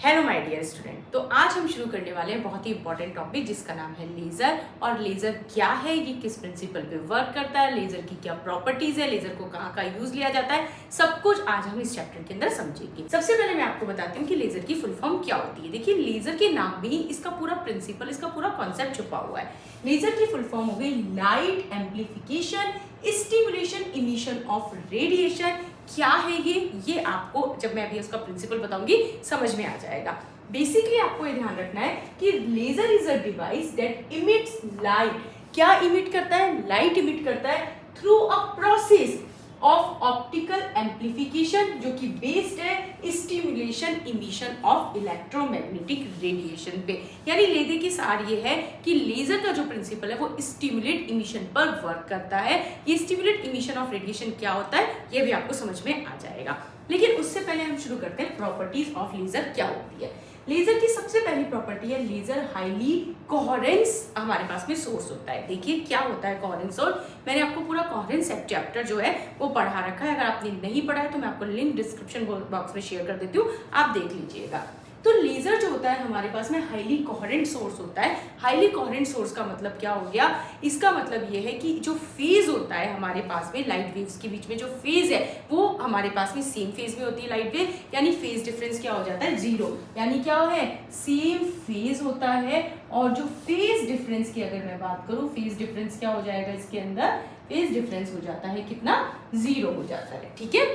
Hello my dear student. तो आज हम शुरू करने वाले हैं बहुत ही इंपॉर्टेंट टॉपिक जिसका नाम है लेजर। और लेजर क्या है, ये किस प्रिंसिपल पे वर्क करता है, लेजर की क्या प्रॉपर्टीज है, लेजर को कहाँ का यूज लिया जाता है, सब कुछ आज हम इस चैप्टर के अंदर समझेंगे। सबसे पहले मैं आपको बताती हूँ कि लेजर की फुल फॉर्म क्या होती है। देखिए, लेजर के नाम में ही इसका पूरा प्रिंसिपल, इसका पूरा कॉन्सेप्ट छुपा हुआ है। लेजर की फुल फॉर्म हो गई light amplification stimulation emission of radiation. क्या है ये आपको जब मैं अभी उसका प्रिंसिपल बताऊंगी समझ में आ जाएगा। बेसिकली आपको ये ध्यान रखना है कि laser is a device that emits light. क्या इमिट करता है? लाइट इमिट करता है through a process of optical amplification, जो कि बेस्ड है stimulation emission of electromagnetic radiation पे। यानी लेजर की सार ये है कि लेजर का जो प्रिंसिपल है वो स्टिमुलेट इमिशन पर वर्क करता है। ये स्टिमुलेट इमिशन ऑफ रेडिएशन क्या होता है ये भी आपको समझ में आ जाएगा। लेकिन उससे पहले हम शुरू करते हैं प्रॉपर्टीज ऑफ लेजर क्या होती है। लेजर की सबसे पहली प्रॉपर्टी है लेजर हाईली कोहेरेंस हमारे पास में सोर्स होता है। देखिए क्या होता है कोहेरेंस सोर्स। मैंने आपको पूरा कोहेरेंस चैप्टर जो है वो पढ़ा रखा है। अगर आपने नहीं पढ़ा है तो मैं आपको लिंक डिस्क्रिप्शन बॉक्स में शेयर कर देती हूँ, आप देख लीजिएगा। तो लेजर जो होता है हमारे पास में हाईली कोहेरेंट सोर्स होता है। हाईली कोहेरेंट सोर्स का मतलब क्या हो गया? इसका मतलब ये है कि जो फेज होता है हमारे पास में लाइट वेव्स के बीच में जो फेज है वो हमारे पास में सेम फेज में होती है लाइट वेव, यानी फेज डिफरेंस क्या हो जाता है? जीरो। यानी क्या है? सेम फेज होता है। और जो फेज डिफरेंस की अगर मैं बात करूं, फेज डिफरेंस क्या हो जाएगा इसके अंदर? फेज डिफरेंस हो जाता है कितना? जीरो हो जाता है। ठीक है।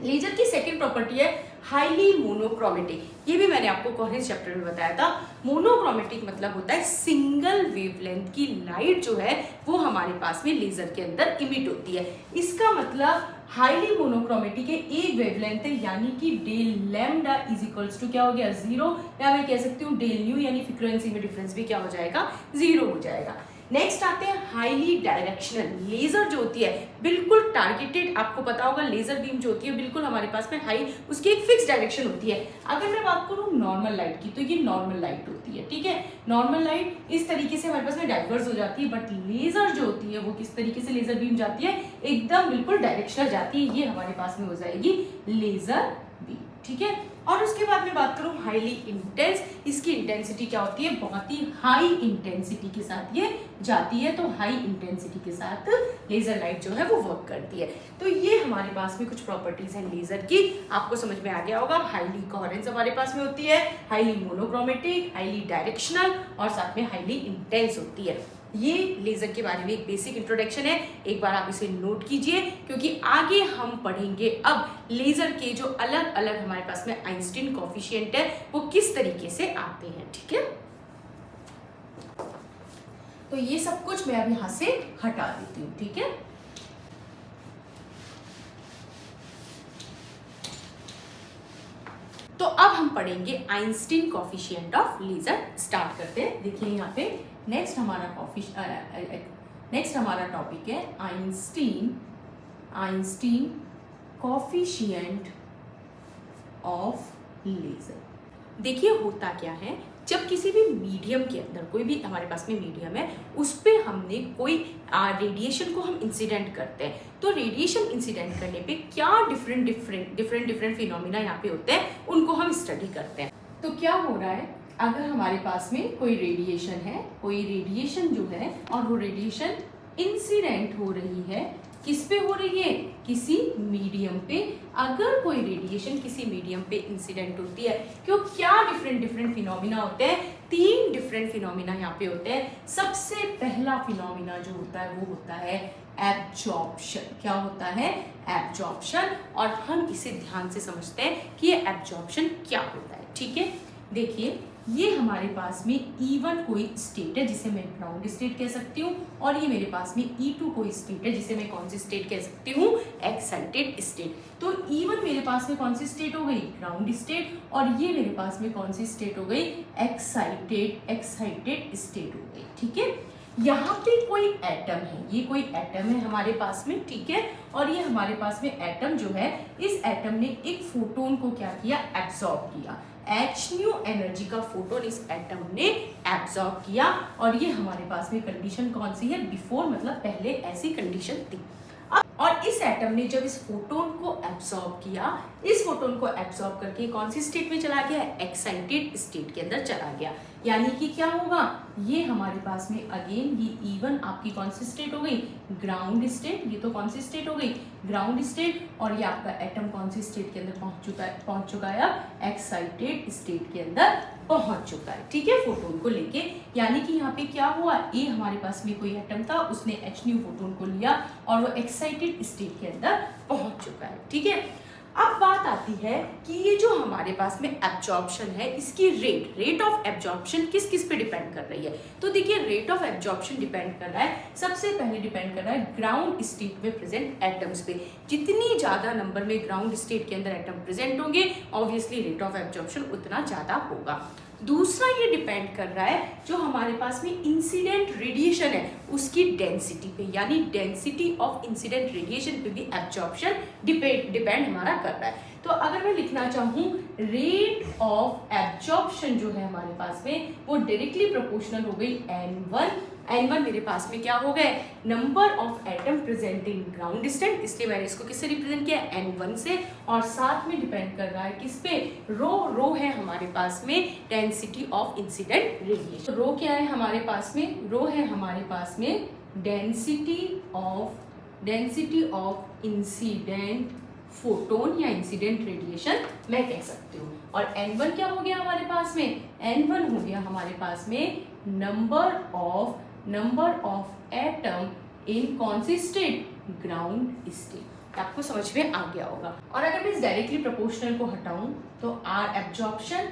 लेजर की सेकंड प्रॉपर्टी है हाईली मोनोक्रोमेटिक। ये भी मैंने आपको कोहेरेंस चैप्टर में बताया था। मोनोक्रोमेटिक मतलब होता है सिंगल वेवलेंथ की लाइट जो है वो हमारे पास में लेजर के अंदर इमिट होती है। इसका मतलब हाईली मोनोक्रोमेटिक है, एक वेवलेंथ है, यानी कि del lambda is equals to क्या हो गया? जीरो। या मैं कह सकती हूँ डेल न्यू, यानी फ्रीक्वेंसी में डिफरेंस भी क्या हो जाएगा? जीरो हो जाएगा। नेक्स्ट आते हैं हाईली डायरेक्शनल। लेजर जो होती है बिल्कुल टारगेटेड। आपको पता होगा लेजर बीम जो होती है बिल्कुल हमारे पास में हाई, उसकी एक फिक्स डायरेक्शन होती है। अगर मैं बात करूं नॉर्मल लाइट की तो ये नॉर्मल लाइट होती है। ठीक है, नॉर्मल लाइट इस तरीके से हमारे पास में डाइवर्स हो जाती है, बट लेजर जो होती है वो किस तरीके से लेजर बीम जाती है? एकदम बिल्कुल डायरेक्शनल जाती है। ये हमारे पास में हो जाएगी लेजर बीम। ठीक है। और उसके बाद में बात करूं हाईली इंटेंस, इसकी इंटेंसिटी क्या होती है? बहुत ही हाई इंटेंसिटी के साथ ये जाती है। तो हाई इंटेंसिटी के साथ लेजर लाइट जो है वो वर्क करती है। तो ये हमारे पास में कुछ प्रॉपर्टीज हैं लेजर की, आपको समझ में आ गया होगा। हाईली कोहेरेंस हमारे पास में होती है, हाईली मोनोक्रोमेटिक, हाईली डायरेक्शनल और साथ में हाईली इंटेंस होती है। ये लेजर के बारे में एक बेसिक इंट्रोडक्शन है, एक बार आप इसे नोट कीजिए क्योंकि आगे हम पढ़ेंगे अब लेजर के जो अलग अलग हमारे पास में आइंस्टीन कोफिशिएंट है वो किस तरीके से आते हैं। ठीक है, तो ये सब कुछ मैं अब यहां से हटा देती हूं। ठीक है, तो अब हम पढ़ेंगे Einstein coefficient of laser. Start करते हैं। देखिए यहाँ पे नेक्स्ट हमारा टॉपिक है आइंस्टीन कोफिशिएंट ऑफ लेजर। देखिए होता क्या है, जब किसी भी मीडियम के अंदर, कोई भी हमारे पास में मीडियम है उस पे हमने कोई रेडिएशन को हम इंसिडेंट करते हैं, तो रेडिएशन इंसिडेंट करने पे क्या डिफरेंट फिनोमिना यहाँ पे होते हैं उनको हम स्टडी करते हैं। तो क्या हो रहा है, अगर हमारे पास में कोई रेडिएशन है, कोई रेडिएशन जो है और वो रेडिएशन इंसिडेंट हो रही है, किस पे हो रही है? किसी मीडियम पे। अगर कोई रेडिएशन किसी मीडियम पे इंसिडेंट होती है, क्यों क्या डिफरेंट फिनोमिना होते हैं? तीन डिफरेंट फिनोमिना यहाँ पे होते हैं। सबसे पहला फिनोमिना जो होता है वो होता है एब्जॉर्प्शन। क्या होता है? एब्जॉर्प्शन। और हम इसे ध्यान से समझते हैं कि ये एब्जॉर्प्शन क्या होता है। ठीक है, देखिए ये हमारे पास में E1 कोई स्टेट है जिसे मैं ग्राउंड स्टेट कह सकती हूँ, और ये मेरे पास में E2 कोई स्टेट है जिसे मैं कौन सी स्टेट कह सकती हूँ? Excited state. तो E1 मेरे पास में कौन सी स्टेट हो गई? Ground state. और ये मेरे पास में कौन सी स्टेट हो गई? एक्साइटेड स्टेट हो गई। ठीक है, यहाँ पे कोई एटम है, ये कोई एटम है हमारे पास में। ठीक है, और ये हमारे पास में एटम जो है, इस एटम ने एक फोटोन को क्या किया? एब्सॉर्ब किया। hν एनर्जी का फोटोन इस एटम ने एब्सॉर्ब किया। और ये हमारे पास में कंडीशन कौन सी है? बिफोर, मतलब पहले ऐसी कंडीशन थी। अब और इस एटम ने जब इस फोटोन को एब्सॉर्ब किया, इस फोटोन को एब्सॉर्ब करके कौन सी स्टेट में चला गया, एक्साइटेड स्टेट के अंदर चला गया। यानी कि क्या होगा, ये हमारे पास में अगेन ये E1 आपकी कौन सी स्टेट हो गई, ग्राउंड स्टेट। ये तो कौन सी स्टेट हो गई, ग्राउंड स्टेट। और ये आपका एटम कौन सी स्टेट के अंदर पहुंच चुका है, अब एक्साइटेड स्टेट के अंदर पहुंच चुका है। ठीक है, फोटोन को लेके। यानी कि यहाँ पे क्या हुआ, ये हमारे पास में कोई एटम था, उसने H फोटोन को लिया और वो एक्साइटेड स्टेट के अंदर पहुंच चुका है। ठीक है, अब बात आती है कि ये जो हमारे पास में एब्जॉर्प्शन है, इसकी रेट ऑफ एब्जॉर्प्शन किस किस पे डिपेंड कर रही है। तो देखिए, रेट ऑफ एब्जॉर्प्शन डिपेंड कर रहा है, सबसे पहले डिपेंड कर रहा है ग्राउंड स्टेट में प्रेजेंट एटम्स पे। जितनी ज्यादा नंबर में ग्राउंड स्टेट के अंदर एटम प्रेजेंट होंगे, ऑब्वियसली रेट ऑफ एब्जॉर्प्शन उतना ज्यादा होगा। दूसरा ये डिपेंड कर रहा है जो हमारे पास में इंसिडेंट रेडिएशन है उसकी डेंसिटी पे, यानी डेंसिटी ऑफ इंसिडेंट रेडिएशन पे भी एब्जॉर्प्शन डिपेंड हमारा कर रहा है। तो अगर मैं लिखना चाहूँ, रेट ऑफ एब्जॉर्प्शन जो है हमारे पास में वो डायरेक्टली प्रोपोर्शनल हो गई N1 मेरे पास में क्या हो गए, number of atom present in ground state, इसलिए मैंने इसको किससे रिप्रेजेंट किया, N1 से। और साथ में डिपेंड कर रहा है किस पे, रो है हमारे पास में डेंसिटी ऑफ इंसिडेंट रेडिएशन। रो क्या है हमारे पास में, रो है हमारे पास में डेंसिटी ऑफ इंसिडेंट फोटोन या इंसिडेंट रेडिएशन मैं कह सकती हूँ। और N1 क्या हो गया हमारे पास में, N1 हो गया हमारे पास में नंबर ऑफ एटम इन कौन सी स्टेट, ग्राउंड स्टेट। आपको समझ में आ गया होगा। और अगर मैं इस डायरेक्टली प्रोपोर्शनल को हटाऊं तो आर एब्जॉर्प्शन,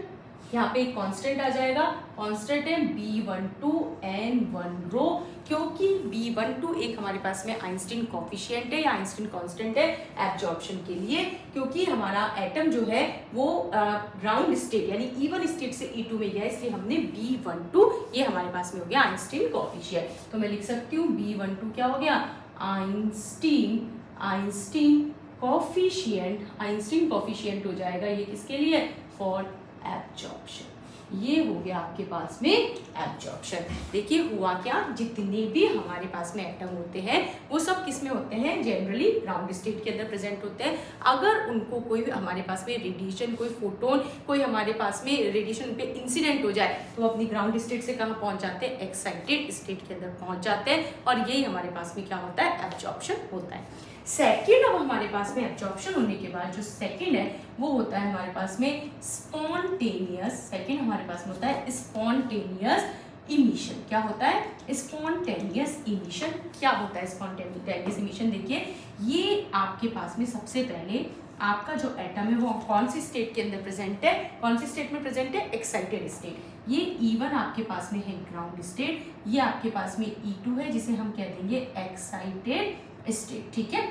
यहाँ पे एक कांस्टेंट आ जाएगा, कांस्टेंट है B12 N1 रो, क्योंकि B12 एक हमारे पास में आइंस्टीन कोफिशिएंट है या आइंस्टीन कांस्टेंट है एब्जॉर्प्शन के लिए, क्योंकि हमारा एटम जो है वो ग्राउंड स्टेट यानी E1 स्टेट से E2 में गया, इसलिए हमने B12 ये हमारे पास में हो गया आइंस्टीन कोफिशिएंट। तो मैं लिख सकती हूँ B12 क्या हो गया, आइंस्टीन कोफिशिएंट हो जाएगा, ये किसके लिए, फॉर एब्जॉर्प्शन। ये हो गया आपके पास में एब्जॉर्प्शन। देखिए हुआ क्या, जितने भी हमारे पास में एटम होते हैं वो सब किस में होते हैं, जनरली ग्राउंड स्टेट के अंदर प्रेजेंट होते हैं। अगर उनको कोई हमारे पास में रेडिएशन, कोई फोटोन, कोई हमारे पास में रेडिएशन पे इंसिडेंट हो जाए तो अपनी ग्राउंड स्टेट से कहाँ पहुंच जाते हैं, एक्साइटेड स्टेट के अंदर पहुंच जाते हैं, और यही हमारे पास में क्या होता है, एब्जॉर्प्शन होता है। सेकेंड, अब हमारे पास में एब्जॉर्प्शन होने के बाद जो सेकेंड है वो होता है हमारे पास में स्पॉन्टेनियस। सेकेंड हमारे पास में होता है स्पॉन्टेनियस इमिशन। क्या होता है, स्पॉन्टेनियस इमिशन। क्या होता है स्पॉन्टेनियस इमिशन, देखिए ये आपके पास में सबसे पहले आपका जो एटम है वो कौन सी स्टेट के अंदर प्रेजेंट है, कौन सी स्टेट में प्रेजेंट है, एक्साइटेड स्टेट। ये E1 आपके पास में है ग्राउंड स्टेट, ये आपके पास में E2 है जिसे हम कह देंगे एक्साइटेड स्टेट। ठीक है,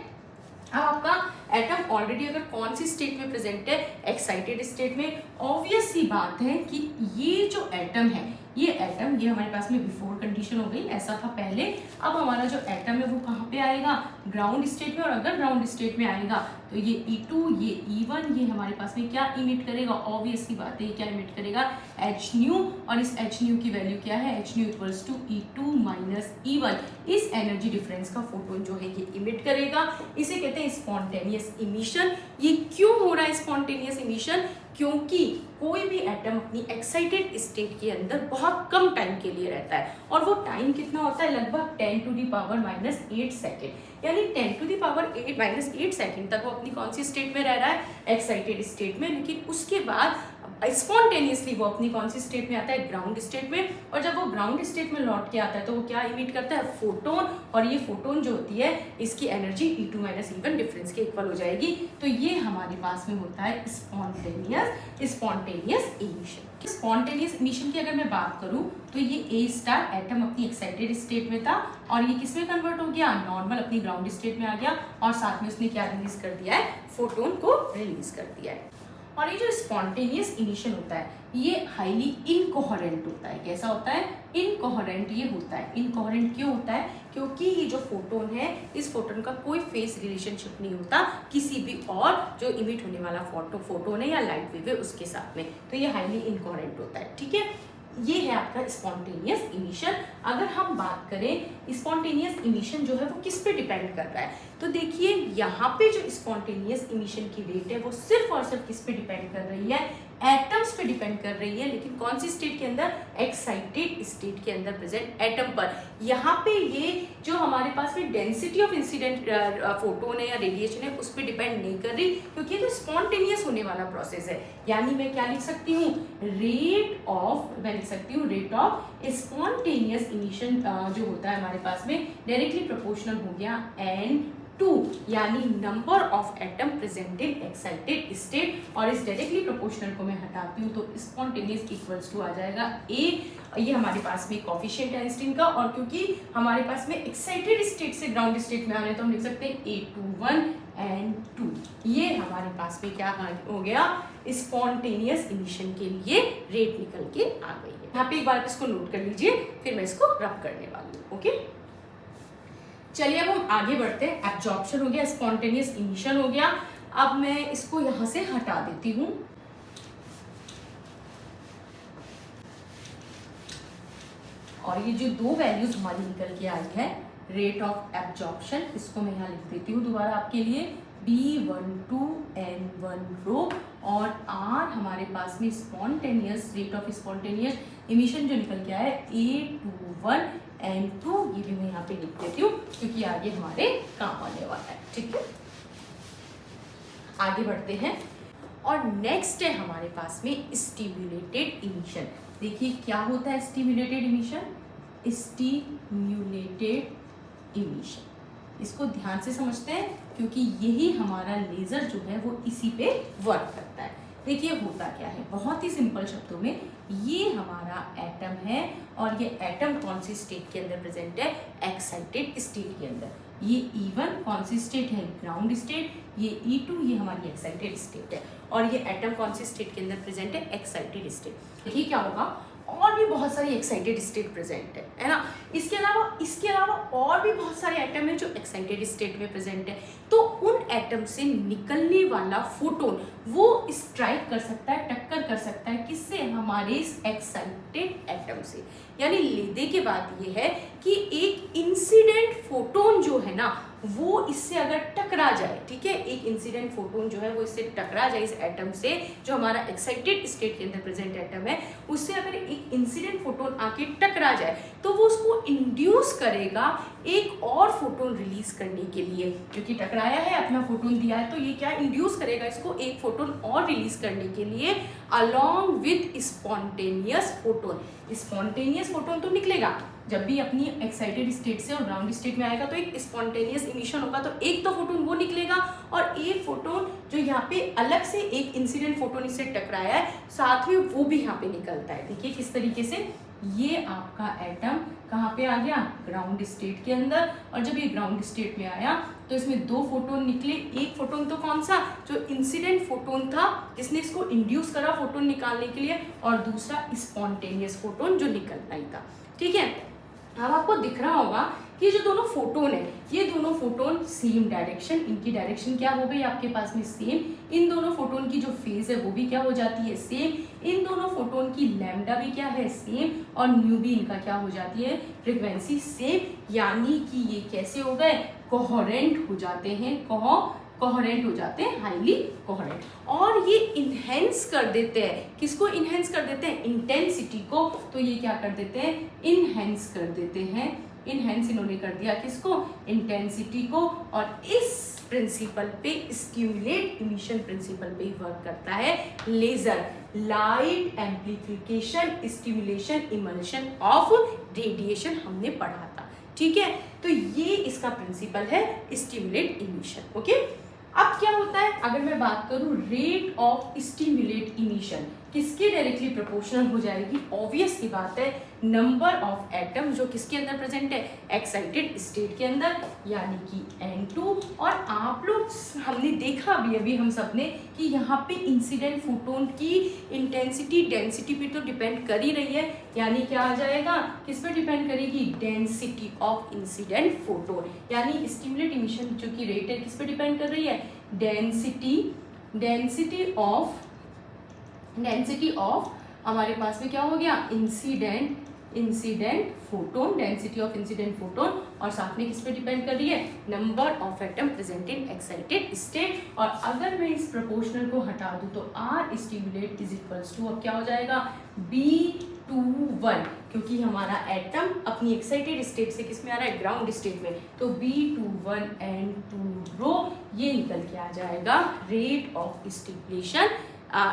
अब आपका एटम ऑलरेडी अगर कौन सी स्टेट में प्रेजेंट है, एक्साइटेड स्टेट में, ऑब्वियस सी बात है कि ये जो एटम है ये हमारे पास में बिफोर कंडीशन हो गई, ऐसा था पहले। अब हमारा जो एटम है वो कहाँ पे आएगा, ग्राउंड स्टेट में। और अगर ग्राउंड स्टेट में आएगा तो ये E2 ये E1 ये हमारे पास में क्या इमिट करेगा, ऑब्वियस सी बात है ये क्या इमिट करेगा, H-nu। और इस H-nu की वैल्यू क्या है, H-nu equals to E2 minus E1। इस एनर्जी डिफरेंस का फोटोन जो है ये इमिट करेगा, इसे कहते हैं स्पॉन्टेनियस इमिशन। ये क्यों हो रहा है स्पॉन्टेनियस इमिशन, क्योंकि कोई भी एटम अपनी एक्साइटेड स्टेट के अंदर बहुत कम टाइम के लिए रहता है, और वो टाइम कितना होता है, लगभग 10⁻⁻8 सेकेंड, यानी 10⁻⁸ सेकेंड तक वो अपनी कौन सी स्टेट में रह रहा है, एक्साइटेड स्टेट में। लेकिन उसके बाद स्पॉन्टेनियसली वो अपनी कौन सी स्टेट में आता है, ग्राउंड स्टेट में। और जब वो ग्राउंड स्टेट में लौट के आता है तो वो क्या इमिट करता है, फोटोन। और ये फोटोन जो होती है इसकी energy E2 minus E1 difference के इक्वल हो जाएगी। तो ये हमारे पास में होता है स्पॉन्टेनियस इमिशन। स्पॉन्टेनियस इमिशन की अगर मैं बात करूं तो ये A स्टार एटम अपनी एक्साइटेड स्टेट में था और ये किस में कन्वर्ट हो गया, नॉर्मल अपनी ग्राउंड स्टेट में आ गया, और साथ में उसने क्या रिलीज कर दिया है, फोटोन को रिलीज कर दिया है। और ये जो स्पॉन्टेनियस इमिशन होता है ये हाईली इनकोहेरेंट होता है। कैसा होता है, इनकोहेरेंट ये होता है। इनकोहेरेंट क्यों होता है, क्योंकि ये जो फोटोन है इस फोटोन का कोई फेस रिलेशनशिप नहीं होता किसी भी और जो इमिट होने वाला फोटोन है या लाइट वेव है उसके साथ में, तो ये हाईली इनकोहेरेंट होता है। ठीक है, ये है आपका स्पॉन्टेनियस इमिशन। अगर हम बात करें स्पॉन्टेनियस इमिशन जो है वो किस पे डिपेंड कर रहा है, तो देखिए यहाँ पे जो स्पॉन्टेनियस इमिशन की रेट है वो सिर्फ और सिर्फ किस पे डिपेंड कर रही है, एटम्स पे डिपेंड कर रही है। लेकिन कौन सी स्टेट के अंदर, एक्साइटेड स्टेट के अंदर प्रेजेंट एटम पर। यहाँ पे ये जो हमारे पास में डेंसिटी ऑफ इंसिडेंट फोटोन है या रेडिएशन है उस पर डिपेंड नहीं कर रही, क्योंकि ये तो स्पॉन्टेनियस होने वाला प्रोसेस है। यानी मैं क्या लिख सकती हूँ, रेट ऑफ स्पॉन्टेनियस इमिशन जो होता है हमारे पास में डायरेक्टली प्रोपोर्शनल हो गया N2, यानी number of atom present in excited state. और इस डायरेक्टली प्रोपोर्शनल को मैं हटाती हूँ तो स्पॉन्टेनियस इक्वल्स टू आ जाएगा A। ये हमारे पास में कोएफिशिएंट है आइंस्टीन का, और क्योंकि हमारे पास में एक्साइटेड स्टेट से ग्राउंड स्टेट में आ रहे हैं तो हम लिख सकते हैं A21 N2। ये हमारे पास में क्या हो गया, स्पॉन्टेनियस इमिशन के लिए रेट निकल के आ गई है। यहाँ पे एक बार इसको नोट कर लीजिए, फिर मैं इसको रब करने वाली हूँ। ओके, चलिए अब हम आगे बढ़ते हैं। एब्जॉर्प्शन हो गया, स्पॉन्टेनियस इमिशन हो गया। अब मैं इसको यहाँ से हटा देती हूँ। और ये जो दो वैल्यूज हमारी निकल के आई है, रेट ऑफ एब्जॉर्प्शन, इसको मैं यहाँ लिख देती हूँ दोबारा आपके लिए, B12 N1 रो, और R हमारे पास में spontaneous rate of spontaneous emission जो निकल के आया है A21 N2। ये भी मैं यहाँ पे लिख देती हूँ क्योंकि आगे हमारे काम आने वाला है। ठीक है, आगे बढ़ते हैं। और नेक्स्ट है हमारे पास में स्टिम्युलेटेड इमिशन। देखिए क्या होता है स्टिम्युलेटेड इमिशन, स्टिम्युलेटेड इमिशन, इसको ध्यान से समझते हैं क्योंकि यही हमारा लेजर जो है वो इसी पे वर्क करता है। देखिए होता क्या है, बहुत ही सिंपल शब्दों में, ये हमारा एटम है और ये एटम कौन सी स्टेट के अंदर प्रेजेंट है, एक्साइटेड स्टेट के अंदर। ये E1 कौन सी स्टेट है, ग्राउंड स्टेट, ये E2 ये हमारी एक्साइटेड स्टेट है, और ये एटम कौन सी स्टेट के अंदर प्रेजेंट है, एक्साइटेड स्टेट। देखिए क्या होगा, और भी बहुत सारी एक्साइटेड स्टेट प्रेजेंट है ना। इसके अलावा और भी बहुत सारे एटम है जो एक्साइटेड स्टेट में प्रेजेंट है। तो उन एटम से निकलने वाला फोटोन वो स्ट्राइक कर सकता है, टक्कर कर सकता है किससे, हमारे इस एक्साइटेड एटम से। यानी लेने के बाद ये है कि एक इंसिडेंट फोटोन जो है ना वो इससे अगर टकरा जाए, ठीक है, एक इंसिडेंट फोटोन जो है वो इससे टकरा जाए, इस एटम से जो हमारा एक्साइटेड स्टेट के अंदर प्रेजेंट एटम है उससे अगर एक इंसिडेंट फोटोन आके टकरा जाए तो वो उसको इंड्यूस करेगा एक और फोटोन रिलीज करने के लिए। क्योंकि टकराया है, अपना फोटोन दिया है, तो ये क्या इंड्यूस करेगा इसको एक फोटोन और रिलीज करने के लिए, along with spontaneous photon. Spontaneous photon तो निकलेगा जब भी अपनी एक्साइटेड स्टेट से और ग्राउंड स्टेट में आएगा तो एक स्पॉन्टेनियस इमिशन होगा, तो एक तो फोटोन वो निकलेगा और एक फोटोन जो यहाँ पे अलग से एक इंसिडेंट फोटोन इससे टकराया है साथ में वो भी यहाँ पे निकलता है। देखिए किस तरीके से, ये आपका एटम कहाँ पे आ गया, ग्राउंड स्टेट के अंदर, और जब ये ग्राउंड स्टेट में आया तो इसमें दो फोटोन निकले। एक फोटोन तो कौन सा, जो इंसिडेंट फोटोन था जिसने इसको इंड्यूस करा फोटोन निकालने के लिए, और दूसरा स्पॉन्टेनियस फोटोन जो निकलना ही था। ठीक है, अब आपको दिख रहा होगा कि जो दोनों फोटोन है, ये दोनों फोटोन सेम डायरेक्शन, इनकी डायरेक्शन क्या हो गई आपके पास में सेम। इन दोनों फोटोन की जो फेज है वो भी क्या हो जाती है, सेम। इन दोनों फोटोन की लैम्डा भी क्या है, सेम, और न्यू भी इनका क्या हो जाती है, फ्रीक्वेंसी सेम। यानी कि ये कैसे हो गए, कोहेरेंट हो जाते हैं, कोहेरेंट हो जाते हैं, हाईली कोहेरेंट। और ये इनहेंस कर देते हैं, किसको इनहेंस कर देते हैं, इंटेंसिटी को। तो ये क्या कर देते हैं, इनहेंस कर देते हैं, इनहेंस इन्होंने कर दिया किसको, इंटेंसिटी को। और इस प्रिंसिपल पे, स्टिम्युलेट इमिशन प्रिंसिपल पे ही वर्क करता है laser, light amplification stimulation emulsion of radiation हमने पढ़ा था। ठीक है, तो ये इसका प्रिंसिपल है स्टिम्युलेट इमिशन। ओके, अब क्या होता है, अगर मैं बात करूं रेट ऑफ स्टिम्युलेट इमिशन किसके डायरेक्टली प्रोपोर्शनल हो जाएगी, ऑब्वियस की बात है नंबर ऑफ एटम जो किसके अंदर प्रेजेंट है, एक्साइटेड स्टेट के अंदर, यानी कि N2। और आप लोग, हमने देखा भी अभी हम सब ने कि यहाँ पे इंसिडेंट फोटोन की इंटेंसिटी डेंसिटी पे तो डिपेंड कर ही रही है, यानी क्या आ जाएगा, किस पे डिपेंड करेगी, डेंसिटी ऑफ इंसिडेंट फोटोन। यानी स्टिम्युलेट इमिशन जो की रेट है किस पे डिपेंड कर रही है, डेंसिटी हमारे पास में क्या हो गया, incident photon, density of incident photon, और साथ में किस पे डिपेंड कर रही है, number of atom present in excited state. और अगर मैं इस प्रोपोर्शनल को हटा दूं तो R stimulate is equals to, अब क्या हो जाएगा, B21, क्योंकि हमारा एटम अपनी एक्साइटेड स्टेट से किस में आ रहा है, ग्राउंड स्टेट में, तो B21 and 2 रो ये निकल के आ जाएगा रेट ऑफ स्टिमुलेशन,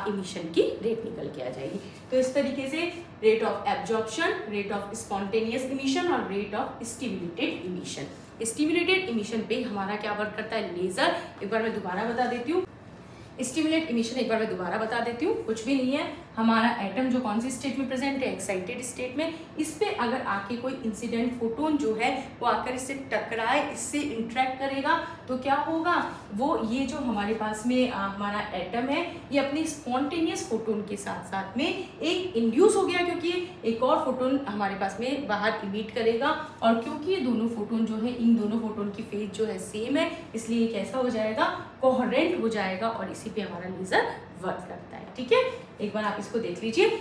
इमिशन की रेट निकल के आ जाएगी। तो इस तरीके से rate of absorption, rate of spontaneous emission और rate of stimulated emission. Stimulated emission पे हमारा क्या वर्क करता है, लेजर। एक बार मैं दोबारा बता देती हूँ, स्टिमुलेट इमिशन एक बार मैं दोबारा बता देती हूँ, कुछ भी नहीं है, हमारा एटम जो कौन सी स्टेट में प्रेजेंट है, एक्साइटेड स्टेट में, इस पे अगर आके कोई इंसिडेंट फोटोन जो है वो आकर इससे टकराए, इससे इंटरेक्ट करेगा, तो क्या होगा, वो ये जो हमारे पास में हमारा एटम है ये अपनी स्पॉन्टेनियस फोटोन के साथ साथ में एक इंड्यूस हो गया, क्योंकि एक और फोटोन हमारे पास में बाहर इमिट करेगा, और क्योंकि ये दोनों फोटोन जो है, इन दोनों फोटोन की फेज जो है सेम है, इसलिए ये कैसा हो जाएगा, कोहेरेंट हो जाएगा, और इसी पे हमारा लेजर वर्क करता है। ठीक है, एक बार आप इसको देख लीजिए।